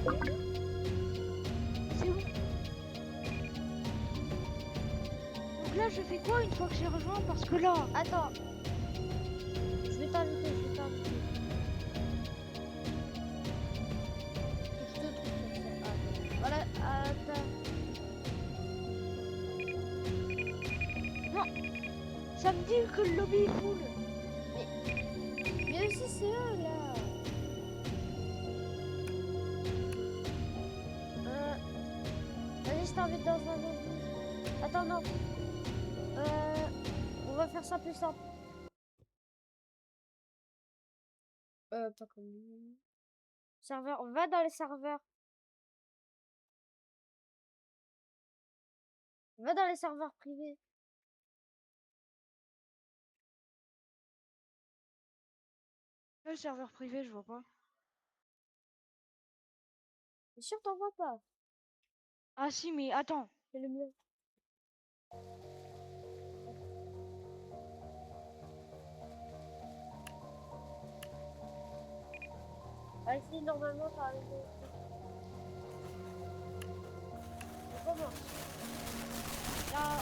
C'est où? Donc là, je fais quoi une fois que j'ai rejoint? Parce que là, Attends. Je vais t'inviter, je vais t'inviter. Je te trouve comme ça. Ah, non. Voilà, attends. ça me dit que le lobby est full. Mais aussi, c'est eux, là. Vas-y, je t'invite dans un lobby. Attends, non. On va faire ça plus simple. Pas comme lui. Serveur, on va dans les serveurs. Va dans les serveurs privés. Le serveur privé, je vois pas. T'es sûr, t'en vois pas? Ah si, mais attends. C'est le mieux. Ah, si, normalement, t'as raison. On commence. Là.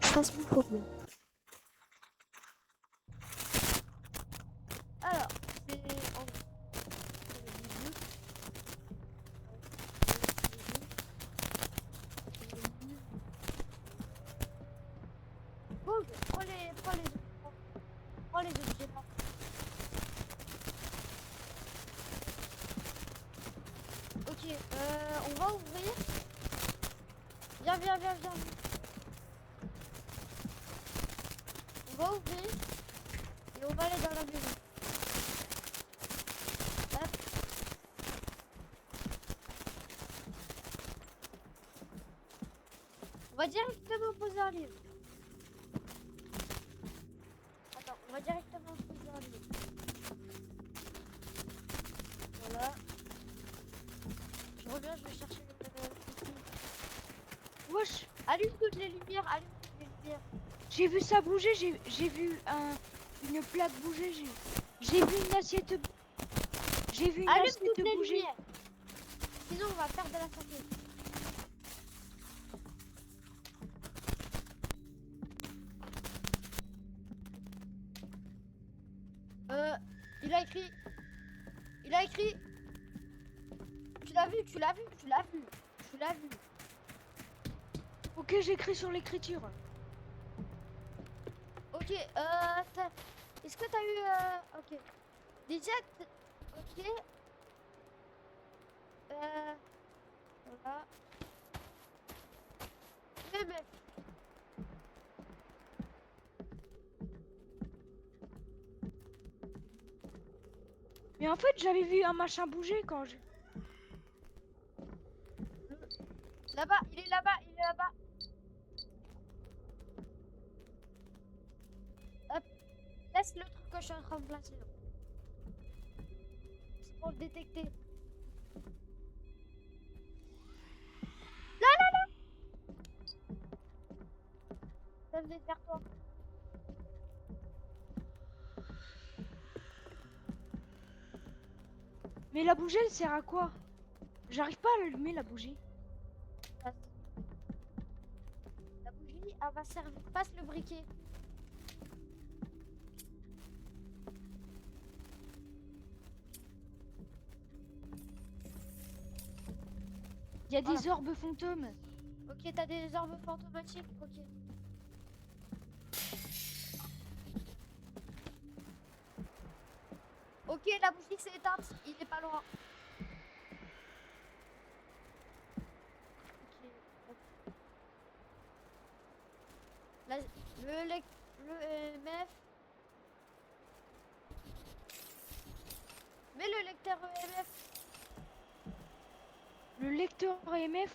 Je fasse mon problème. Alors, c'est en bon, prends les objets là. Ok, on va ouvrir. Viens, viens, viens, viens. On va ouvrir et on va aller dans la maison. Hop. On va directement poser un livre. Attends, on va directement poser un livre. Voilà. Je reviens, je vais chercher le... Wesh, Allume toutes les lumières, allume toutes les lumières. j'ai vu ça bouger, j'ai vu une plaque bouger, j'ai vu une assiette. J'ai vu une Allume assiette toutes les bouger. lumières. Sinon, on va perdre de la santé. Il a écrit. Il a écrit. Tu l'as vu, tu l'as vu, tu l'as vu. Tu l'as vu. Ok, j'écris sur l'écriture. Ok, est-ce que t'as eu... Ok. Déjà, ok. Voilà. Mais... Mais en fait, j'avais vu un machin bouger quand je... Là-bas, il est là-bas, il est là-bas. Hop. Laisse le truc que je suis en train de placer. C'est pour le détecter. Là, là, là. Ça venait vers toi. Mais la bougie, elle sert à quoi? J'arrive pas à l'allumer, la bougie. Passe. La bougie, elle va servir. Passe le briquet. Il y a des Voilà. orbes fantômes. Ok, t'as des orbes fantomatiques. Ok. Ok, la bougie s'est éteinte. Il est pas loin. Ok. Là, le EMF. Mets le lecteur EMF. Le lecteur EMF.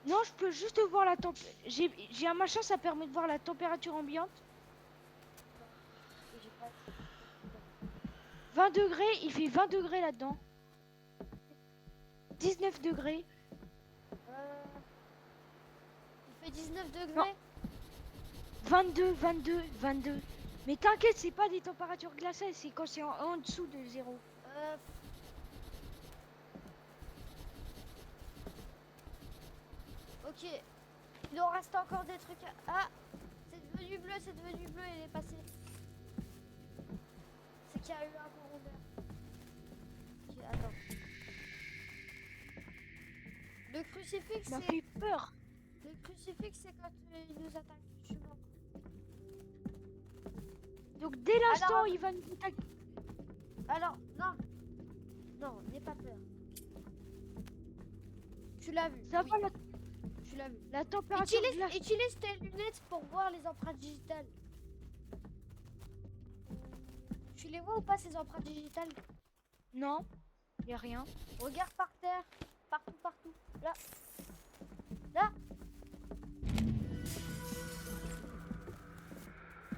Non, je peux juste voir la température. J'ai un machin, ça permet de voir la température ambiante. 20 degrés, il fait 20 degrés là-dedans. 19 degrés. Il fait 19 degrés. Non. 22, 22, 22. Mais t'inquiète, c'est pas des températures glacées, c'est quand c'est en dessous de 0. Euh, Ok. Il en reste encore des trucs. Ah, c'est devenu bleu, il est passé. C'est qu'il y a eu un corromper. Ok, attends. Le crucifix, Ça m'a c'est. fait peur. Le crucifix, c'est quand il nous attaque. Je suis mort. Donc dès l'instant, Alors- il va nous attaquer. Alors, non. Non, n'aie pas peur. Tu l'as vu. Ça oui, va, tu l'as vu. la température glacée. Utilise tes lunettes pour voir les empreintes digitales. Tu les vois ou pas ces empreintes digitales? Non, y a rien. Regarde par terre. Partout, partout. Là. Là.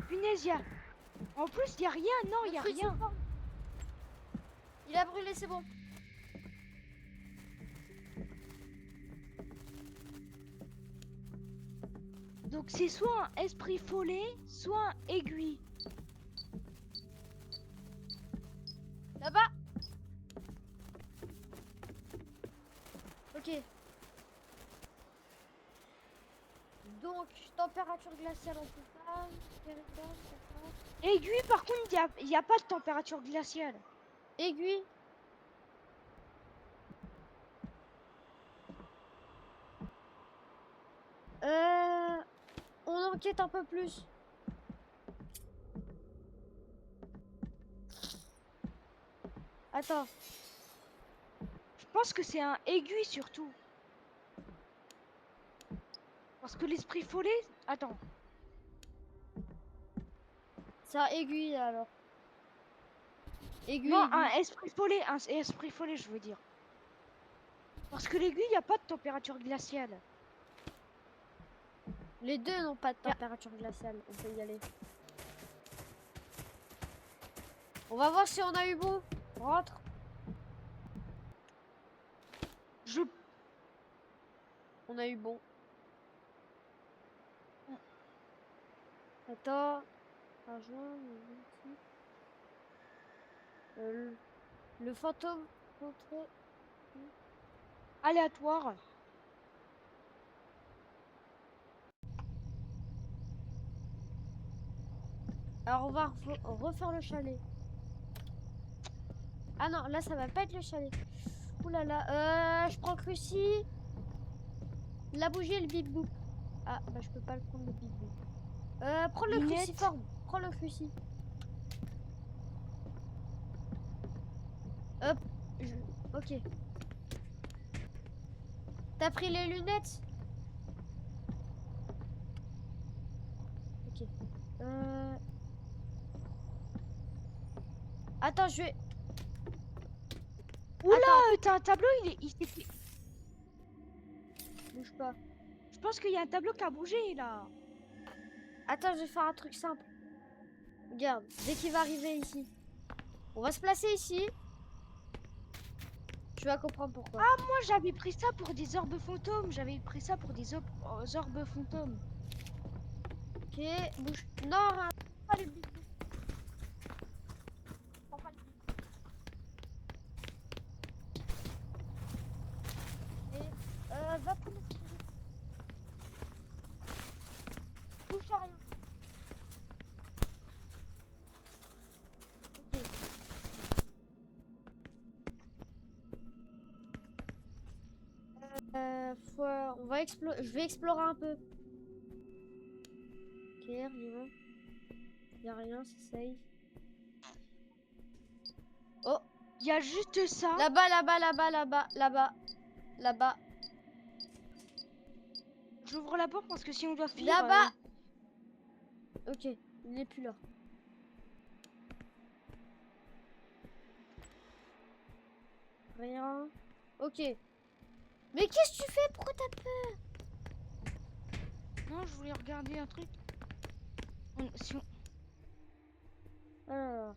Punaise, en plus, y a rien. Non, Le y a truc se rien. forme. Il a brûlé, c'est bon. Donc c'est soit un esprit follet, soit un aiguille. Là-bas. Ok. Donc, température glaciale, on peut pas. Territoire, c'est Aiguille, par contre, y a pas de température glaciale. ça. Aiguille. On enquête un peu plus. Attends. Je pense que c'est un aiguille surtout. Parce que l'esprit follet... Attends. C'est un aiguille alors. Aiguille. Non, aiguille. un esprit follet, je veux dire. Parce que l'aiguille, y a pas de température glaciale. Les deux n'ont pas de température glaciale. On peut y aller. On va voir si on a eu bon. Rentre. On a eu bon. Attends. Argent. Le fantôme. Contre. Aléatoire. Alors on va refaire le chalet. Ah non, là ça va pas être le chalet. Ouh là là. Je prends le cruci. La bougie et le bip boop. Ah bah je peux pas le prendre le bip boop. Prends le Lunettes. cruciforme. Prends le cruci. Hop. Ok. T'as pris les lunettes? Ok. Attends, je vais... Oula, t'as un tableau, il s'est fait... Bouge pas. Je pense qu'il y a un tableau qui a bougé, là. Attends, je vais faire un truc simple. Regarde, dès qu'il va arriver ici. On va se placer ici. Tu vas comprendre pourquoi. Ah, moi, j'avais pris ça pour des orbes fantômes. J'avais pris ça pour des orbes fantômes. Ok, bouge. Non, pas le bip. Prends pas le bip. Et, va prendre le spirit. Touche à rien. Ok. On va explorer. Je vais explorer un peu. Ok, rien. Y a rien, c'est safe. Oh, Il y a juste ça. là-bas, là-bas, là-bas, là-bas, là-bas, là-bas, J'ouvre la porte parce que si on doit fuir... là-bas. Ok, il n'est plus là. Rien. Ok. Mais qu'est-ce que tu fais? Pourquoi t'as peur? Non, je voulais regarder un truc. Si on... Alors.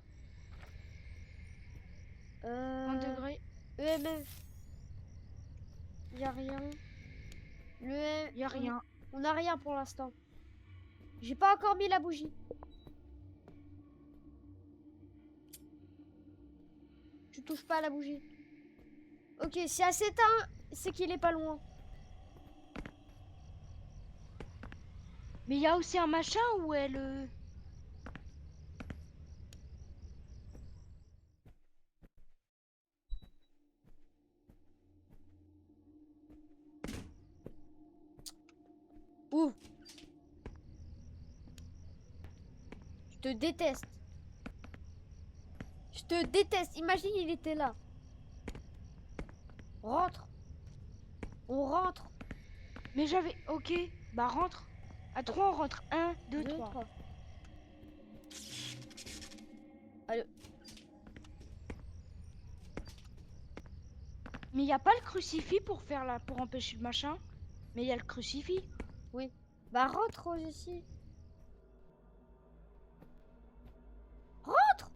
1 degré. EMF. Y a rien. Y a rien. On n'a rien pour l'instant. J'ai pas encore mis la bougie. touche pas à la bougie. Ok, si elle s'éteint, c'est qu'il est pas loin. Mais il y a aussi un machin où elle... Ouh. Je te déteste. Je te déteste. Imagine, il était là. Rentre. On rentre. Mais j'avais... Ok, bah rentre. À 3, on rentre. 1, 2, 2, 3. 3. Allez. Mais il n'y a pas le crucifix pour faire là, pour empêcher le machin. Mais il y a le crucifix. Oui. Bah rentre aussi. Rentre.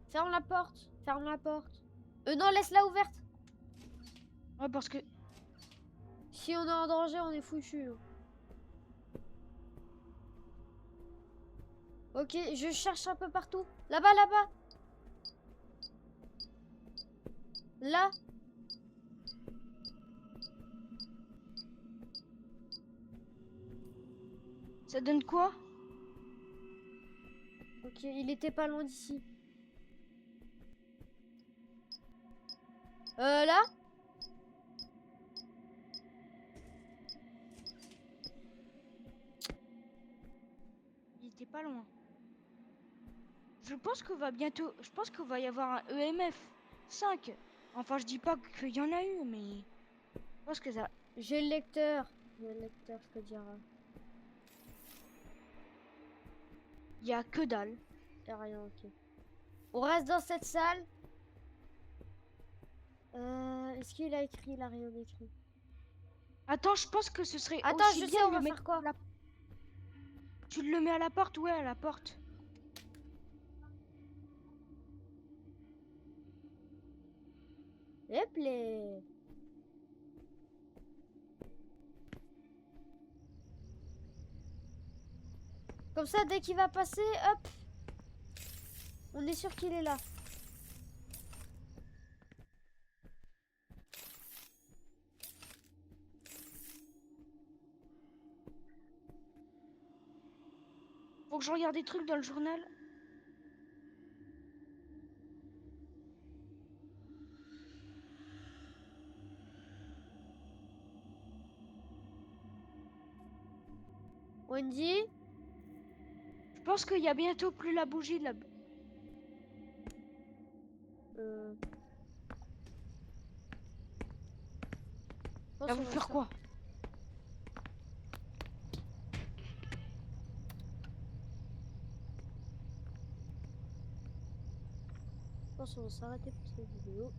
Ferme la porte. Ferme la porte. Non, laisse-la ouverte. Ouais, parce que... Si on est en danger, on est foutu. Ok, je cherche un peu partout. Là-bas, là-bas. Là. Ça donne quoi? Ok, il était pas loin d'ici. Là. Il était pas loin. Je pense qu'on va bientôt... Je pense qu'il va y avoir un EMF 5. Enfin, je dis pas qu'il y en a eu, mais... Je pense que ça... J'ai le lecteur. J'ai le lecteur, je peux dire. Il y a que dalle. Y a rien, ok. On reste dans cette salle. Est-ce qu'il a écrit? Il a rien écrit. Attends, je pense que ce serait Attends, aussi je bien sais, on de va le mettre faire quoi? à la... Tu le mets à la porte? Ouais, à la porte. Hop les. Comme ça, dès qu'il va passer, hop. On est sûr qu'il est là. Faut que je regarde des trucs dans le journal. Wendy? Je pense qu'il y a bientôt plus la bougie de la... pense Ça qu'on vous va faire s'arrêter. quoi? Je pense qu'on va s'arrêter pour cette vidéo.